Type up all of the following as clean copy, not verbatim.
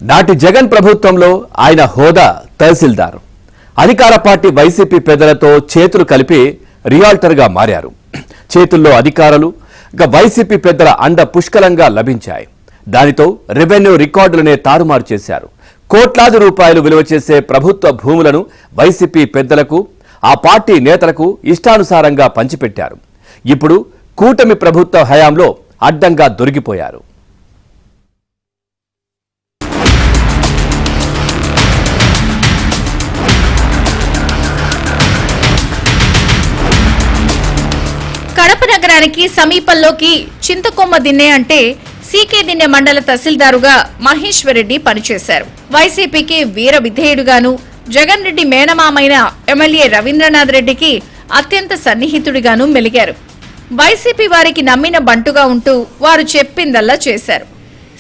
నాటి జగన్ ప్రభుత్వంలో ఆయన హోదా తహసీల్దార్. అధికార పార్టీ వైసీపీ పెద్దలతో చేతులు కలిపి రియాల్టర్గా మారారు. చేతుల్లో అధికారులు, వైసీపీ పెద్దల అండ పుష్కలంగా లభించాయి. దానితో రెవెన్యూ రికార్డులనే తారుమారు చేశారు. కోట్లాది రూపాయలు విలువ చేసే ప్రభుత్వ భూములను వైసీపీ పెద్దలకు, ఆ పార్టీ నేతలకు ఇష్టానుసారంగా పంచిపెట్టారు. ఇప్పుడు కూటమి ప్రభుత్వ హయాంలో అడ్డంగా దొరికిపోయారు. కడప నగరానికి సమీపంలోకి చింతకొమ్మ దిన్నె అంటే సీకే దిన్నె మండల తహసీల్దారుగా మహేశ్వర్ రెడ్డి పనిచేశారు. వైసీపీకి వీర విధేయుడుగాను, జగన్ రెడ్డి మేనమామైన ఎమ్మెల్యే రవీంద్రనాథ్ రెడ్డికి అత్యంత సన్నిహితుడిగాను మెలిగారు. వైసీపీ వారికి నమ్మిన బంటుగా ఉంటూ వారు చెప్పిందల్లా చేశారు.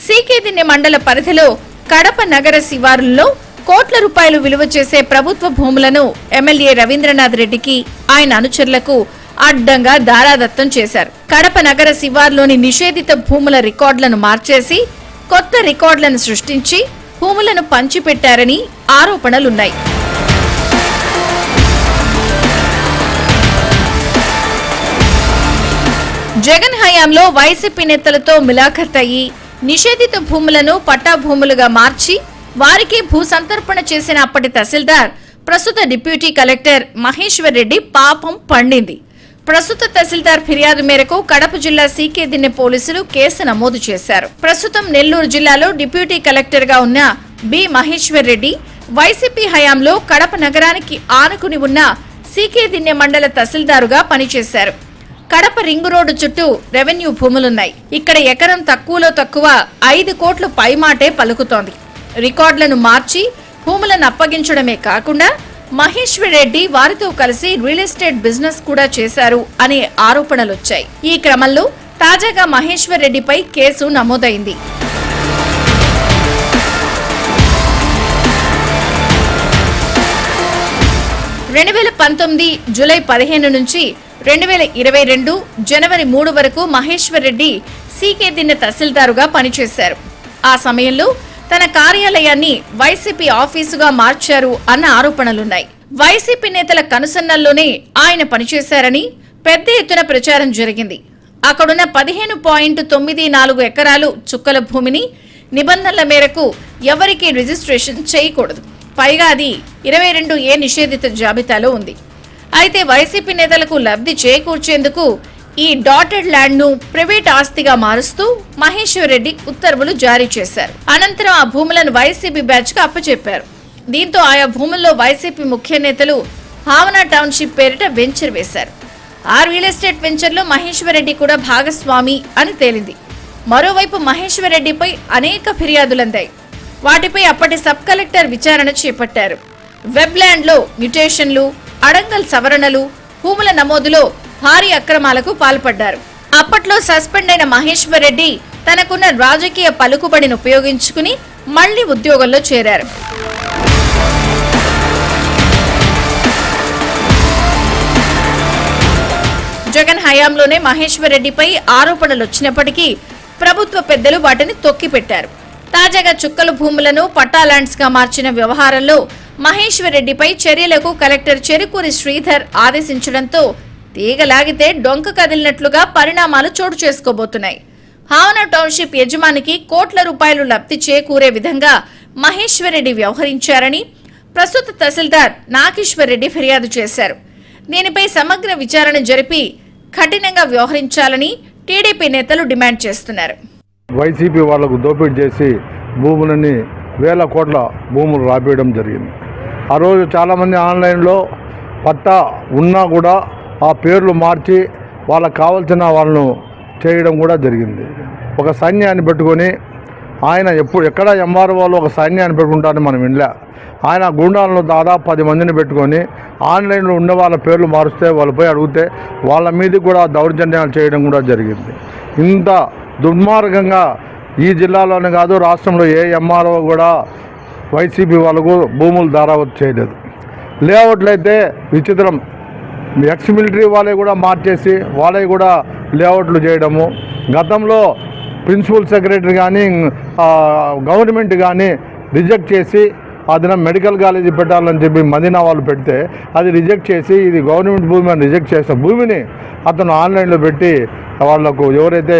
సీకే దిన్నె మండల పరిధిలో కడప నగర శివారుల్లో కోట్ల రూపాయలు విలువ చేసే ప్రభుత్వ భూములను ఎమ్మెల్యే రవీంద్రనాథ్ రెడ్డికి, ఆయన అనుచరులకు అడ్డంగా దారాదత్తం చేశారు. కడప నగర శివార్లోని నిషేధిత భూముల రికార్డులను మార్చేసి కొత్త రికార్డులను సృష్టించి భూములను పంచిపెట్టారని ఆరోపణలున్నాయి. జగన్ హయాంలో వైసీపీ నేతలతో మిలాఖత్ అయ్యి నిషేధిత భూములను పట్టా భూములుగా మార్చి వారికి భూ సంతర్పణ చేసిన అప్పటి తహసీల్దార్, ప్రస్తుత డిప్యూటీ కలెక్టర్ మహేశ్వర్ రెడ్డి పాపం పండింది. ప్రస్తుత తహసీల్దార్ ఫిర్యాదు మేరకు కడప జిల్లా సీకే దిన్నె పోలీసులు కేసు నమోదు చేశారు. ప్రస్తుతం నెల్లూరు జిల్లాలో డిప్యూటీ కలెక్టర్ గా ఉన్న బి మహేశ్వర్ రెడ్డి వైసీపీ హయాంలో కడప నగరానికి ఆనుకుని ఉన్న సీకే దిన్నె మండల తహసీల్దారుగా పనిచేశారు. కడప రింగు రోడ్డు చుట్టూ రెవెన్యూ భూములున్నాయి. ఇక్కడ ఎకరం తక్కువలో తక్కువ 5 కోట్లు పైమాటే పలుకుతోంది. రికార్డులను మార్చి భూములను అప్పగించడమే కాకుండా మహేశ్వర్ రెడ్డి వారితో కలిసి రియల్ ఎస్టేట్ బిజినెస్ కూడా చేశారు అనే ఆరోపణలొచ్చాయి. ఈ క్రమంలో తాజాగా మహేశ్వర్ రెడ్డిపై కేసు నమోదైంది. జూలై 15 నుంచి 2022 జనవరి 3 వరకు మహేశ్వర్ రెడ్డి సీకే దిన్నె తహసీల్దారుగా పనిచేశారు. ఆ సమయంలో తన కార్యాలయాన్ని వైసీపీ ఆఫీసుగా మార్చారు అన్న ఆరోపణలున్నాయి. వైసీపీ నేతల కనుసన్నల్లోనే ఆయన పనిచేశారని పెద్ద ఎత్తున ప్రచారం జరిగింది. అక్కడున్న 15.94 ఎకరాలు చుక్కల భూమిని నిబంధనల మేరకు ఎవరికీ రిజిస్ట్రేషన్ చేయకూడదు. పైగా అది 22A నిషేధిత జాబితాలో ఉంది. అయితే వైసీపీ నేతలకు లబ్ధి చేకూర్చేందుకు ఈ డాటెడ్ ల్యాండ్ ను ప్రైవేట్ ఆస్తిగా మారుస్తూ మహేశ్వర్ రెడ్డి ఉత్తర్వులు జారీ చేశారు. అనంతరం ఆ భూములను వైసీపీ బ్యాచ్ కు అప్పచెప్పారు. దీంతో ఆయా భూముల్లో వైసీపీ ముఖ్య నేతలు భావన టౌన్షిప్ పేరిట వెంచర్ వేశారు. ఆ రియల్ ఎస్టేట్ వెంచర్ లో మహేశ్వర్ రెడ్డి కూడా భాగస్వామి అని తేలింది. మరోవైపు మహేశ్వర్ రెడ్డిపై అనేక ఫిర్యాదులందాయి. వాటిపై అప్పటి సబ్ కలెక్టర్ విచారణ చేపట్టారు. వెబ్ ల్యాండ్ లో మ్యుటేషన్లు, అడంగల్ సవరణలు, భూముల నమోదులో భారీ అక్రమాలకు పాల్పడ్డారు. అప్పట్లో సస్పెండ్ అయిన మహేశ్వర్ రెడ్డి తనకున్న రాజకీయ పలుకుబడిని ఉపయోగించుకుని మళ్లీ ఉద్యోగంలో చేరారు. జగన్ హయాంలోనే మహేశ్వర్ రెడ్డిపై ఆరోపణలు వచ్చినప్పటికీ ప్రభుత్వ పెద్దలు వాటిని తొక్కిపెట్టారు. తాజాగా చుక్కల భూములను పట్టా ల్యాండ్స్ గా మార్చిన వ్యవహారంలో మహేశ్వర్ రెడ్డిపై చర్యలకు కలెక్టర్ చెరుకూరి శ్రీధర్ ఆదేశించడంతో తీగలాగితే డొంక కదిలినట్లుగా పరిణామాలు చోటు చేసుకోబోతున్నాయి. భావన టౌన్షిప్ యజమానికి కోట్ల రూపాయలు లబ్ధి చేకూరే విధంగా మహేశ్వర్ రెడ్డి వ్యవహరించారని ప్రస్తుత తహసీల్దార్ నాగేశ్వర్ రెడ్డి ఫిర్యాదు చేశారు. దీనిపై సమగ్ర విచారణ జరిపి కఠినంగా వ్యవహరించాలని టీడీపీ నేతలు డిమాండ్ చేస్తున్నారు. వైసీపీ వాళ్లకు దోపిడీ చేసి భూములని వేల కోట్ల భూములు రాబేయడం జరిగింది. ఆ రోజు చాలామంది ఆన్లైన్లో పట్టా ఉన్నా కూడా ఆ పేర్లు మార్చి వాళ్ళకు కావాల్సిన వాళ్ళను చేయడం కూడా జరిగింది. ఒక సైన్యాన్ని పెట్టుకొని ఆయన ఎక్కడ ఎంఆర్ఓలో ఒక సైన్యాన్ని పెట్టుకుంటారని మనం వినలే. ఆయన గుండాలను దాదాపు 10 మందిని పెట్టుకొని ఆన్లైన్లో ఉన్న వాళ్ళ పేర్లు మారుస్తే వాళ్ళు పోయి అడిగితే వాళ్ళ మీద కూడా దౌర్జన్యాలు చేయడం కూడా జరిగింది. ఇంత దుర్మార్గంగా ఈ జిల్లాలోనే కాదు, రాష్ట్రంలో ఏ ఎంఆర్ఓ కూడా వైసీపీ వాళ్ళకు భూములు దారావత్ చేయలేదు. లేఅవుట్లు అయితే విచిత్రం, ఎక్స్ మిలిటరీ వాళ్ళే కూడా మార్చేసి వాళ్ళే కూడా లేఅవుట్లు చేయడము. గతంలో ప్రిన్సిపల్ సెక్రటరీ కానీ గవర్నమెంట్ కానీ రిజెక్ట్ చేసి ఆ దినం మెడికల్ కాలేజీ పెట్టాలని చెప్పి మదీనా వాళ్ళు పెడితే అది రిజెక్ట్ చేసి ఇది గవర్నమెంట్ భూమి అని రిజెక్ట్ చేసిన భూమిని అతను ఆన్లైన్లో పెట్టి వాళ్లకు ఎవరైతే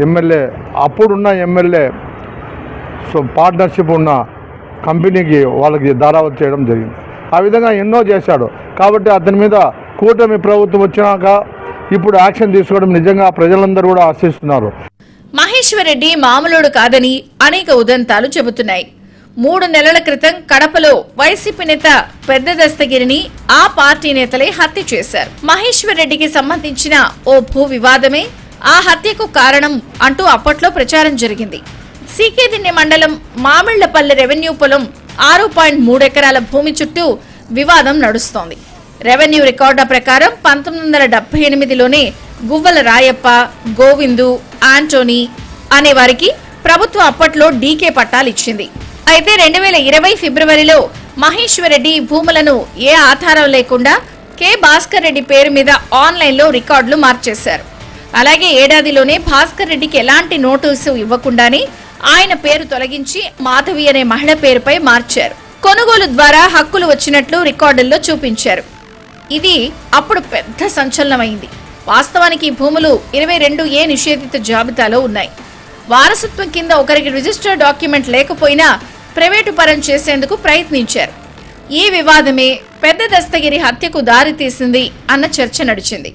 ఎమ్మెల్యే అప్పుడున్న ఎమ్మెల్యే పార్ట్నర్షిప్ ఉన్న కంపెనీకి వాళ్ళకి దారావత్ చేయడం జరిగింది. ఆ విధంగా ఎన్నో చేశాడు. కాబట్టి అతని మీద కూటమి ప్రభుత్వం వచ్చినాక ఇప్పుడు యాక్షన్ తీసుకోవడం నిజంగా ప్రజలందరూ కూడా ఆశిస్తున్నారు. మహేశ్వర్ రెడ్డి మామూలుడు కాదని అనేక ఉదంతాలు చెబుతున్నాయి. 3 నెలల క్రితం కడపలో వైసీపీ నేత పెద్ద దస్తగిరిని ఆ పార్టీ నేతలే హత్య చేశారు. మహేశ్వర్ రెడ్డికి సంబంధించిన ఓ భూ వివాదమే ఆ హత్యకు కారణం అంటూ అప్పట్లో ప్రచారం జరిగింది. సీకేదిన్నె మండలం మామిళ్లపల్లె రెవెన్యూ పొలం 6.3 ఎకరాల భూమి చుట్టూ వివాదం నడుస్తోంది. రెవెన్యూ రికార్డుల ప్రకారం 1978లోనే గువ్వల రాయప్ప, గోవిందు, ఆంటోనీ అనే వారికి ప్రభుత్వం అప్పట్లో డీకే పట్టాలిచ్చింది. అయితే 2020 ఫిబ్రవరిలో మహేశ్వర్ రెడ్డి భూములను ఏ ఆధారం లేకుండా కె భాస్కర్ రెడ్డి పేరు మీద ఆన్లైన్లో రికార్డులు మార్చేశారు. అలాగే ఏడాదిలోనే భాస్కర్ రెడ్డికి ఎలాంటి నోటీసు ఇవ్వకుండానే ఆయన పేరు తొలగించి మాధవి అనే మహిళ పేరుపై మార్చారు. కొనుగోలు ద్వారా హక్కులు వచ్చినట్లు రికార్డుల్లో చూపించారు. ఇది అప్పుడు పెద్ద సంచలనమైంది. వాస్తవానికి భూములు 22A నిషేధిత జాబితాలో ఉన్నాయి. వారసత్వం కింద ఒకరికి రిజిస్టర్ డాక్యుమెంట్ లేకపోయినా ప్రైవేటు పరం చేసేందుకు ప్రయత్నించారు. ఈ వివాదమే పెద్ద దస్తగిరి హత్యకు దారితీసింది అన్న చర్చ నడిచింది.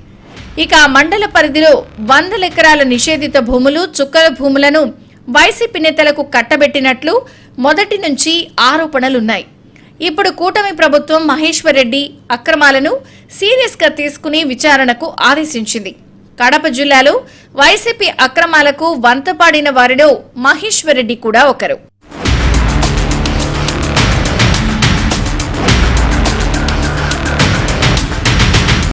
ఇక ఆ మండల పరిధిలో 100 ఎకరాల నిషేధిత భూములు, చుక్కల భూములను వైసీపీ నేతలకు కట్టబెట్టినట్లు మొదటి నుంచి ఆరోపణలున్నాయి. ఇప్పుడు కూటమి ప్రభుత్వం మహేశ్వర్ రెడ్డి అక్రమాలను సీరియస్ గా తీసుకుని విచారణకు ఆదేశించింది. కడప జిల్లాలో వైసీపీ అక్రమాలకు వంతపాడిన వారిలో మహేశ్వర్ రెడ్డి కూడా ఒకరు.